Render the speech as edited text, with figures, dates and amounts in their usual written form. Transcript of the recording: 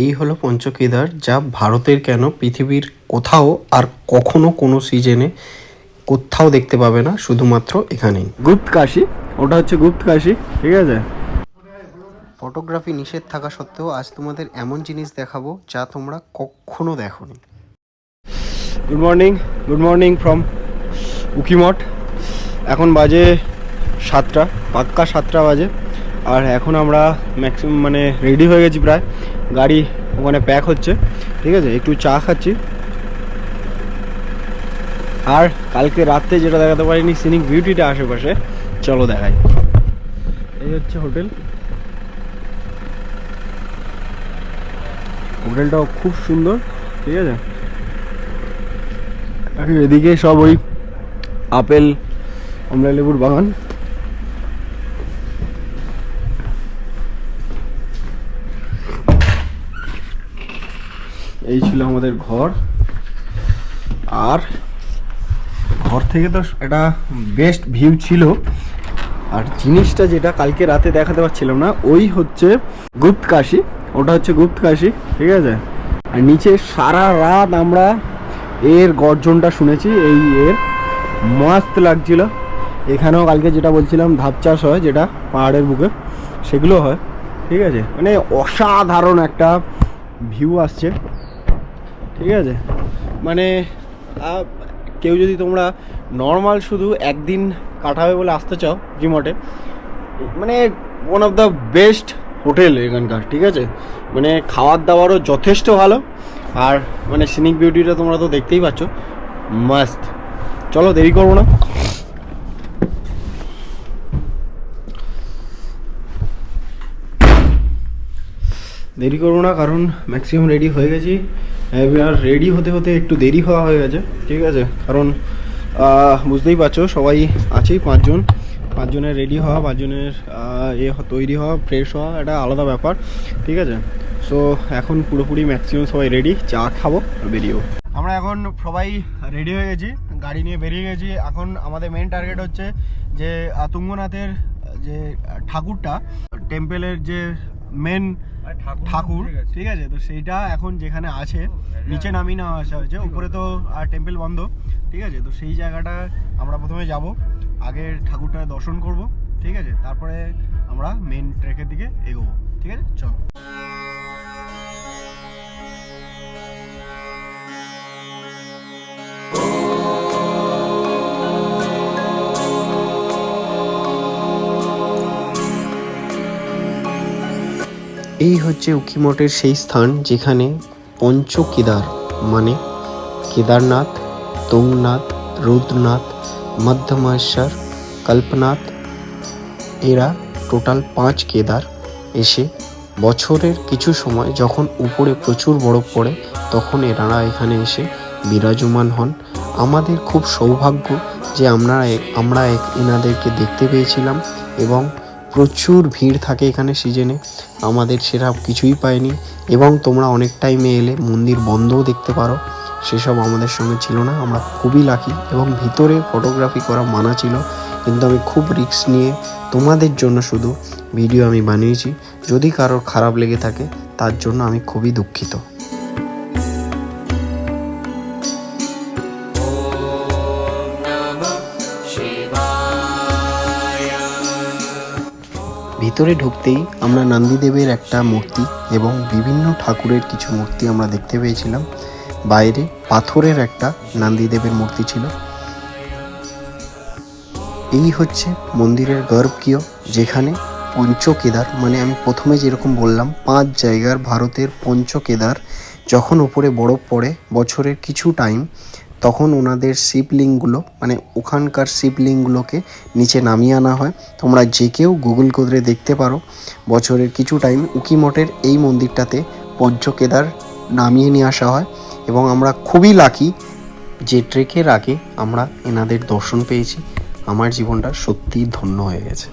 এই হলো পঞ্চকেদার, যা ভারতের কেন পৃথিবীর কোথাও আর কখনো কোনো সিজনে কোথাও দেখতে পাবে না, শুধুমাত্র এখানেই। গুপ্ত কাশি, ওটা হচ্ছে গুপ্ত কাশি, ঠিক আছে। ফটোগ্রাফি নিষেধ থাকা সত্ত্বেও আজ তোমাদের এমন জিনিস দেখাবো যা তোমরা কখনো দেখোনি। Good morning from Ukhimath. এখন বাজে 7টা, পাক্কা 7টা বাজে। আর এখন আমরা ম্যাক্সিমাম মানে রেডি হয়ে গেছি, প্রায় গাড়ি ওখানে প্যাক হচ্ছে, ঠিক আছে। একটু চা খাচ্ছি। আর কালকে রাত্রে যেটা দেখাতে পারিনি, সিনিক বিউটিটা আশেপাশে, চলো দেখাই। এই হচ্ছে হোটেল, হোটেলটাও খুব সুন্দর, ঠিক আছে। এদিকে সব ওই আপেল কমলা লেবুর বাগান। এই ছিল আমাদের ঘর। আর ঘর থেকে তো একটা বেস্ট ভিউ ছিল। আর জিনিসটা যেটা কালকে রাতে দেখাতে পারছিলাম না, ওই হচ্ছে গুপ্ত কাশি, ওটা হচ্ছে গুপ্ত কাশি, ঠিক আছে। আর নিচে সারা রাত আমরা এর গর্জনটা শুনেছি, এই এর মস্ত লাগছিল। এখানেও কালকে যেটা বলছিলাম ধাপ চাষ হয়, যেটা পাহাড়ের বুকে, সেগুলো হয়, ঠিক আছে। মানে অসাধারণ একটা ভিউ আসছে, ঠিক আছে। মানে কেউ যদি তোমরা নর্মাল শুধু একদিন কাটাবে বলে আসতে চাও জিমটে, মানে one of the best hotel এখানকার, ঠিক আছে। মানে খাওয়ার দাওয়ারও যথেষ্ট ভালো। আর মানে সিনিক বিউটিটা তোমরা তো দেখতেই পাচ্ছ, মাস্ট। চলো দেরি করবো না, কারণ ম্যাক্সিমাম রেডি হয়ে গেছি। এবার রেডি হতে হতে একটু দেরি হয়ে গেছে, ঠিক আছে। কারণ বুঝতেই পারছো সবাই আছেই, পাঁচজনের রেডি হওয়া, পাঁচজনের তৈরি হওয়া, ফ্রেশ হওয়া, একটা আলাদা ব্যাপার, ঠিক আছে। সো এখন পুরোপুরি ম্যাক্সিমাম সবাই রেডি, চা খাবো আর বেরিয়েও। আমরা এখন সবাই রেডি হয়ে গেছি, গাড়ি নিয়ে বেরিয়ে গেছি। এখন আমাদের মেন টার্গেট হচ্ছে যে তুঙ্গনাথের যে ঠাকুরটা, টেম্পেলের যে মেন ঠাকুর, ঠিক আছে। তো সেইটা এখন যেখানে আছে, নিচে নামিয়ে নেওয়া আসা হয়েছে, উপরে তো আর টেম্পেল বন্ধ, ঠিক আছে। তো সেই জায়গাটা আমরা প্রথমে যাব, আগে ঠাকুরটা দর্শন করব, ঠিক আছে। তারপরে আমরা মেন ট্রেকের দিকে এগোবো, ঠিক আছে। চলো। এই হচ্ছে উকিমঠের সেই স্থান যেখানে পঞ্চকেদার মানে কেদারনাথ, তুঙ্গনাথ, রুদ্রনাথ, মধ্যমেশ্বর, কল্পনাথ, এরা টোটাল 5 কেদার এসে বছরের কিছু সময় যখন উপরে প্রচুর বরফ পড়ে, তখন এনারা এখানে এসে বিরাজমান হন। আমাদের খুব সৌভাগ্য যে আমরা এনাদেরকে দেখতে পেয়েছিলাম, এবং প্রচুর ভিড় থাকে এখানে সিজনে। আমাদের সেটা কিছুই পাইনি, এবং তোমরা অনেক টাইমে এলে মন্দির বন্ধও দেখতে পারো, সেসব আমাদের সঙ্গে ছিল না। আমরা খুবই লাকি, এবং ভিতরে ফটোগ্রাফি করা মানা ছিল, কিন্তু আমি খুব রিস্ক নিয়ে তোমাদের জন্য শুধু ভিডিও আমি বানিয়েছি। যদি কারোর খারাপ লেগে থাকে তার জন্য আমি খুবই দুঃখিত। ভিতরে ঢুকতেই আমরা নন্দীদেবের একটা মূর্তি এবং বিভিন্ন ঠাকুরের কিছু মূর্তি আমরা দেখতে পেয়েছিলাম। বাইরে পাথরের একটা নন্দীদেবের মূর্তি ছিল। এই হচ্ছে মন্দিরের গর্ভগৃহ, যেখানে পঞ্চকেদার মানে আমি প্রথমে যেরকম বললাম 5 জায়গার ভারতের পঞ্চকেদার, যখন উপরে বরফ পড়ে বছরের কিছু টাইম, তখন ওনাদের শিবলিঙ্গগুলো মানে ওখানকার শিবলিঙ্গগুলোকে নিচে নামিয়ে আনা হয়। তোমরা যে কেউ গুগল করে দেখতে পারো, বছরের কিছু টাইম উকিমঠের এই মন্দিরটাতে পঞ্চকেদার নামিয়ে নিয়ে আসা হয়। এবং আমরা খুবই লাকি যে ট্রেকের আগে আমরা এনাদের দর্শন পেয়েছি। আমার জীবনটা সত্যিই ধন্য হয়ে গেছে।